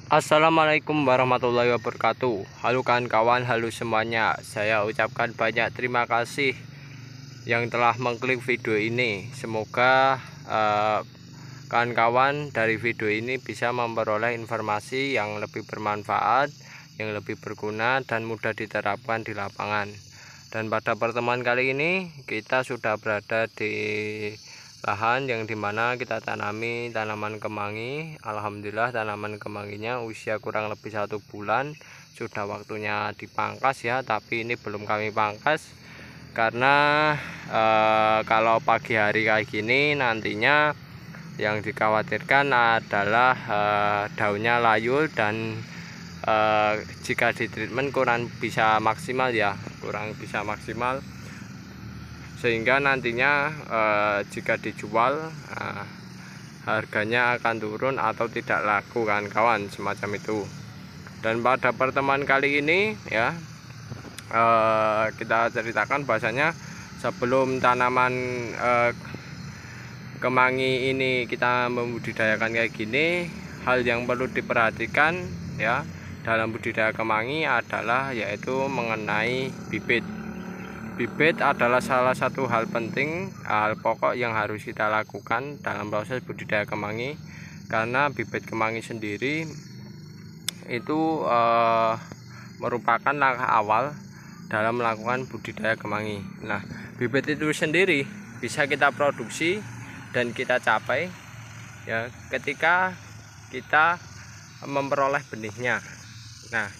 Assalamualaikum warahmatullahi wabarakatuh. Halo kawan-kawan, halo semuanya. Saya ucapkan banyak terima kasih yang telah mengklik video ini. Semoga kawan-kawan dari video ini bisa memperoleh informasi yang lebih bermanfaat, yang lebih berguna dan mudah diterapkan di lapangan. Dan pada pertemuan kali ini kita sudah berada di lahan yang dimana kita tanami tanaman kemangi. Alhamdulillah tanaman kemanginya usia kurang lebih 1 bulan, sudah waktunya dipangkas ya, tapi ini belum kami pangkas karena kalau pagi hari kayak gini nantinya yang dikhawatirkan adalah daunnya layul dan jika di treatment kurang bisa maksimal ya, kurang bisa maksimal, sehingga nantinya jika dijual harganya akan turun atau tidak laku kawan-kawan, semacam itu. Dan pada pertemuan kali ini ya kita ceritakan bahasanya sebelum tanaman kemangi ini kita membudidayakan kayak gini, hal yang perlu diperhatikan ya dalam budidaya kemangi adalah yaitu mengenai bibit. Bibit adalah salah satu hal penting, hal pokok yang harus kita lakukan dalam proses budidaya kemangi, karena bibit kemangi sendiri itu merupakan langkah awal dalam melakukan budidaya kemangi. Nah, bibit itu sendiri bisa kita produksi dan kita capai ya ketika kita memperoleh benihnya. Nah,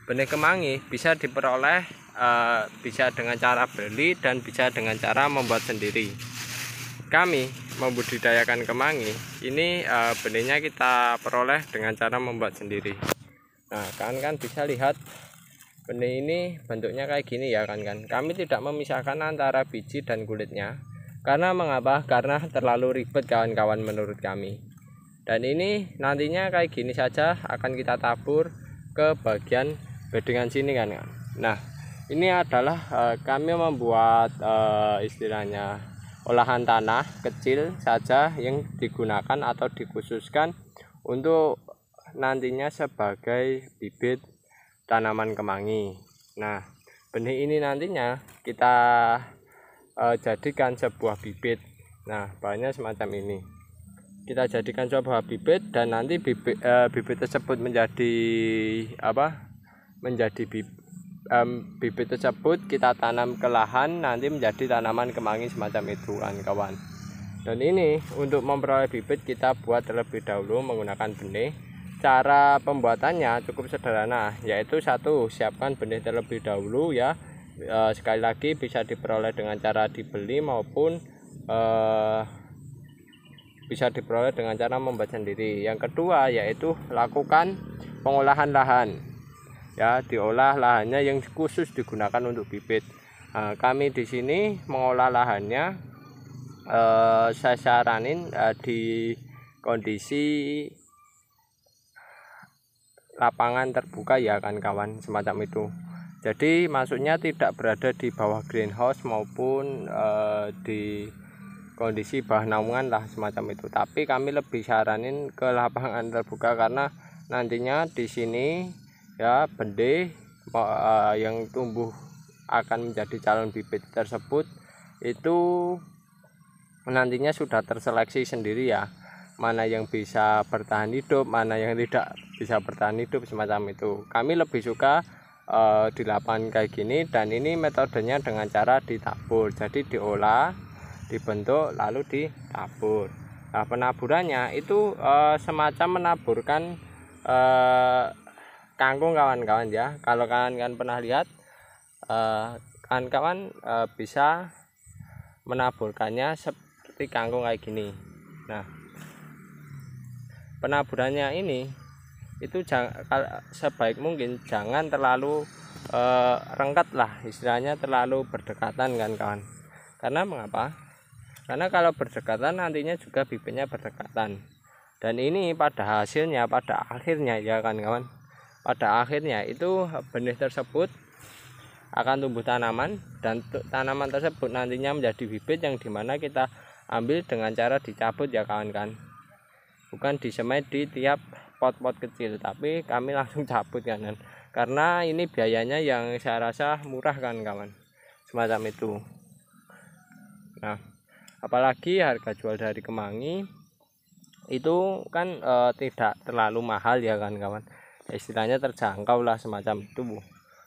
benih kemangi bisa diperoleh bisa dengan cara beli dan bisa dengan cara membuat sendiri. Kami membudidayakan kemangi ini benihnya kita peroleh dengan cara membuat sendiri. Nah, kan bisa lihat benih ini bentuknya kayak gini ya kan. Kami tidak memisahkan antara biji dan kulitnya. Karena mengapa? Karena terlalu ribet kawan-kawan menurut kami. Dan ini nantinya kayak gini saja akan kita tabur ke bagian bedengan sini kan. Nah, ini adalah kami membuat istilahnya olahan tanah kecil saja yang digunakan atau dikhususkan untuk nantinya sebagai bibit tanaman kemangi. Nah, benih ini nantinya kita jadikan sebuah bibit. Nah, bahannya semacam ini. Kita jadikan sebuah bibit dan nanti bibit tersebut menjadi bibit tersebut kita tanam ke lahan, nanti menjadi tanaman kemangi semacam itu kawan-kawan. Dan ini untuk memperoleh bibit kita buat terlebih dahulu menggunakan benih. Cara pembuatannya cukup sederhana, yaitu satu, siapkan benih terlebih dahulu ya. Sekali lagi bisa diperoleh dengan cara dibeli maupun bisa diperoleh dengan cara membuat sendiri. Yang kedua yaitu lakukan pengolahan lahan ya, diolah lahannya yang khusus digunakan untuk bibit. Nah, kami di sini mengolah lahannya saya saranin di kondisi lapangan terbuka ya kan kawan, semacam itu. Jadi maksudnya tidak berada di bawah greenhouse maupun di kondisi bawah naungan lah semacam itu. Tapi kami lebih saranin ke lapangan terbuka karena nantinya di sini ya benih yang tumbuh akan menjadi calon bibit tersebut itu nantinya sudah terseleksi sendiri ya, mana yang bisa bertahan hidup, mana yang tidak bisa bertahan hidup semacam itu. Kami lebih suka di lapangan kayak gini, dan ini metodenya dengan cara ditabur. Jadi diolah, dibentuk lalu ditabur. Nah, penaburannya itu semacam menaburkan kangkung kawan-kawan ya. Kalau kawan-kawan pernah lihat, kawan-kawan bisa menaburkannya seperti kangkung kayak gini. Nah, penaburannya ini itu sebaik mungkin jangan terlalu rengkat lah, istilahnya terlalu berdekatan kan kawan. Karena mengapa? Karena kalau berdekatan nantinya juga bibitnya berdekatan. Dan ini pada hasilnya, pada akhirnya ya kan kawan, pada akhirnya itu benih tersebut akan tumbuh tanaman, dan tanaman tersebut nantinya menjadi bibit yang dimana kita ambil dengan cara dicabut ya kawan-kawan, bukan disemai di tiap pot-pot kecil, tapi kami langsung cabut kanan karena ini biayanya yang saya rasa murah kan kawan, semacam itu. Nah, apalagi harga jual dari kemangi itu kan tidak terlalu mahal ya kan kawan, istilahnya terjangkau lah semacam itu.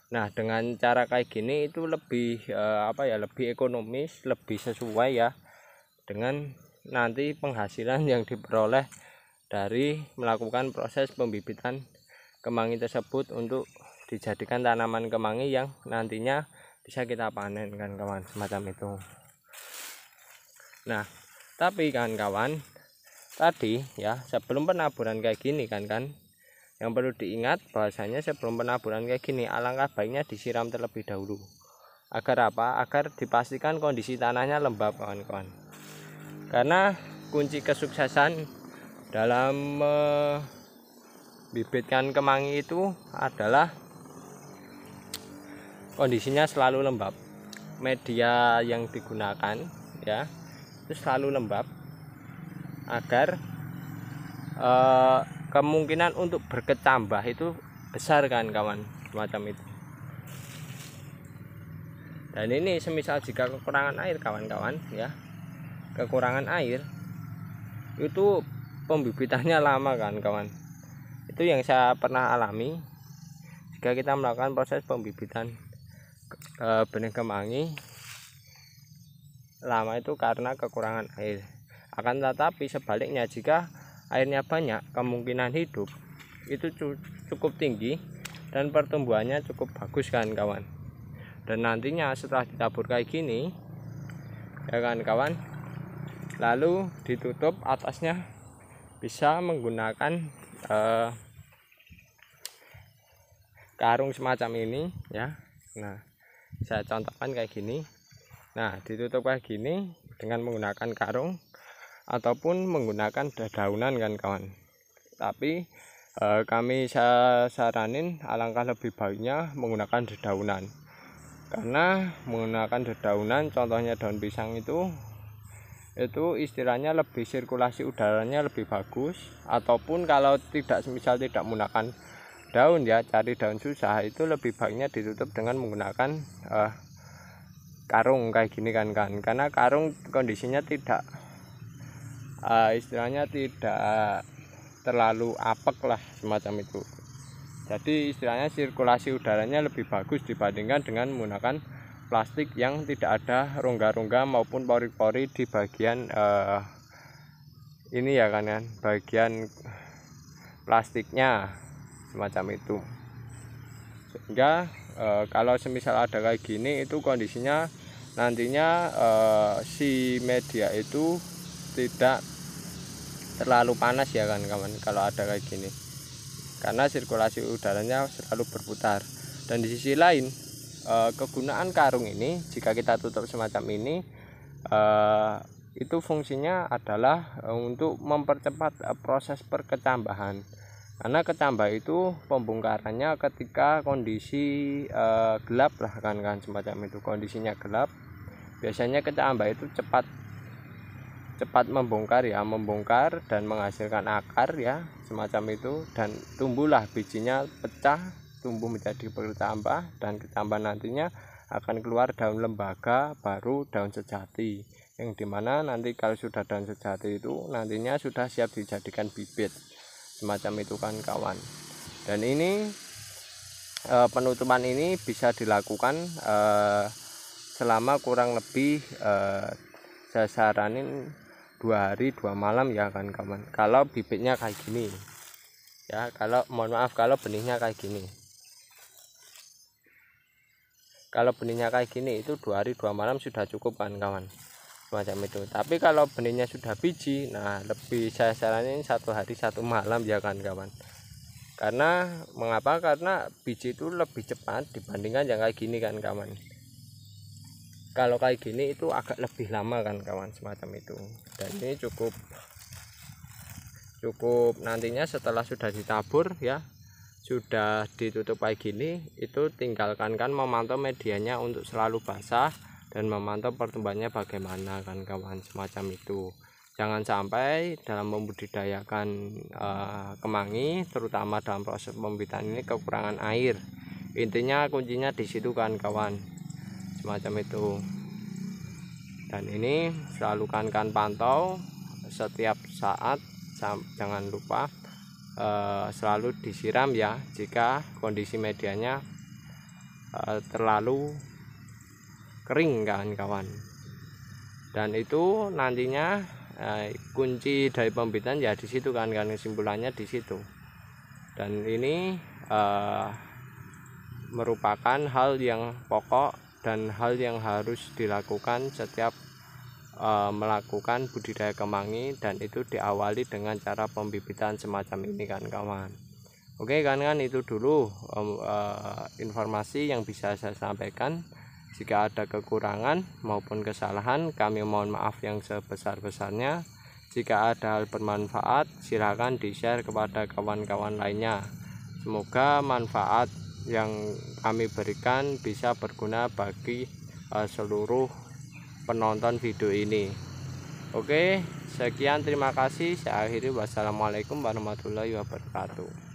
Nah, dengan cara kayak gini itu lebih lebih ekonomis, lebih sesuai ya dengan nanti penghasilan yang diperoleh dari melakukan proses pembibitan kemangi tersebut untuk dijadikan tanaman kemangi yang nantinya bisa kita panen kan kawan, semacam itu. Nah, tapi kan kawan, tadi ya sebelum penaburan kayak gini kan yang perlu diingat bahwasanya sebelum penaburan kayak gini alangkah baiknya disiram terlebih dahulu. Agar apa? Agar dipastikan kondisi tanahnya lembab kawan-kawan. Karena kunci kesuksesan dalam bibitkan kemangi itu adalah kondisinya selalu lembab. Media yang digunakan ya itu selalu lembab agar kemungkinan untuk berkecambah itu besar kan kawan, semacam itu. Dan ini semisal jika kekurangan air kawan-kawan ya, kekurangan air itu pembibitannya lama kan kawan. Itu yang saya pernah alami jika kita melakukan proses pembibitan benih kemangi lama itu karena kekurangan air. Akan tetapi sebaliknya jika airnya banyak, kemungkinan hidup itu cukup tinggi dan pertumbuhannya cukup bagus kan kawan. Dan nantinya setelah ditabur kayak gini ya kan kawan, lalu ditutup atasnya bisa menggunakan karung semacam ini ya. Nah, saya contohkan kayak gini. Nah, ditutup kayak gini dengan menggunakan karung ataupun menggunakan dedaunan kan kawan. Tapi kami saranin alangkah lebih baiknya menggunakan dedaunan. Karena menggunakan dedaunan, contohnya daun pisang itu istilahnya lebih sirkulasi udaranya lebih bagus. Ataupun kalau misal tidak menggunakan daun ya, cari daun susah, itu lebih baiknya ditutup dengan menggunakan karung kayak gini kan karena karung kondisinya tidak istilahnya tidak terlalu apek lah semacam itu. Jadi istilahnya sirkulasi udaranya lebih bagus dibandingkan dengan menggunakan plastik yang tidak ada rongga-rongga maupun pori-pori di bagian ini ya kan bagian plastiknya semacam itu. Sehingga kalau semisal ada kayak gini itu kondisinya nantinya si media itu tidak terlalu panas ya kan kawan kalau ada kayak gini, karena sirkulasi udaranya selalu berputar. Dan di sisi lain kegunaan karung ini jika kita tutup semacam ini itu fungsinya adalah untuk mempercepat proses perkecambahan. Karena kecambah itu pembongkarannya ketika kondisi gelap lah kan semacam itu, kondisinya gelap. Biasanya kecambah itu cepat membongkar dan menghasilkan akar ya semacam itu, dan tumbuhlah bijinya pecah, tumbuh menjadi bertambah, dan kecambah nantinya akan keluar daun lembaga baru daun sejati, yang dimana nanti kalau sudah daun sejati itu nantinya sudah siap dijadikan bibit semacam itu kan kawan. Dan ini penutupan ini bisa dilakukan selama kurang lebih saya saranin 2 hari 2 malam ya kan kawan, kalau bibitnya kayak gini ya, kalau benihnya kayak gini. Kalau benihnya kayak gini itu 2 hari 2 malam sudah cukup kan kawan, semacam itu. Tapi kalau benihnya sudah biji, nah lebih saya saranin 1 hari 1 malam ya kan kawan. Karena mengapa? Karena biji itu lebih cepat dibandingkan yang kayak gini kan kawan. Kalau kayak gini itu agak lebih lama kan kawan, semacam itu. Dan ini cukup nantinya setelah sudah ditabur ya, sudah ditutup kayak gini, itu tinggalkan memantau medianya untuk selalu basah dan memantau pertumbuhannya bagaimana kan kawan, semacam itu. Jangan sampai dalam membudidayakan kemangi, terutama dalam proses pembibitan ini, kekurangan air. Intinya kuncinya di situ kan kawan, semacam itu. Dan ini selalu kan pantau setiap saat, jangan lupa selalu disiram ya jika kondisi medianya terlalu kering kan kawan. Dan itu nantinya kunci dari pembibitan ya di situ kan, kesimpulannya di situ. Dan ini merupakan hal yang pokok dan hal yang harus dilakukan setiap melakukan budidaya kemangi, dan itu diawali dengan cara pembibitan semacam ini kan kawan. Oke kan, itu dulu informasi yang bisa saya sampaikan. Jika ada kekurangan maupun kesalahan, kami mohon maaf yang sebesar-besarnya. Jika ada hal bermanfaat, silakan di-share kepada kawan-kawan lainnya. Semoga manfaat yang kami berikan bisa berguna bagi seluruh penonton video ini. Oke, sekian, terima kasih. Saya akhiri. Wassalamualaikum warahmatullahi wabarakatuh.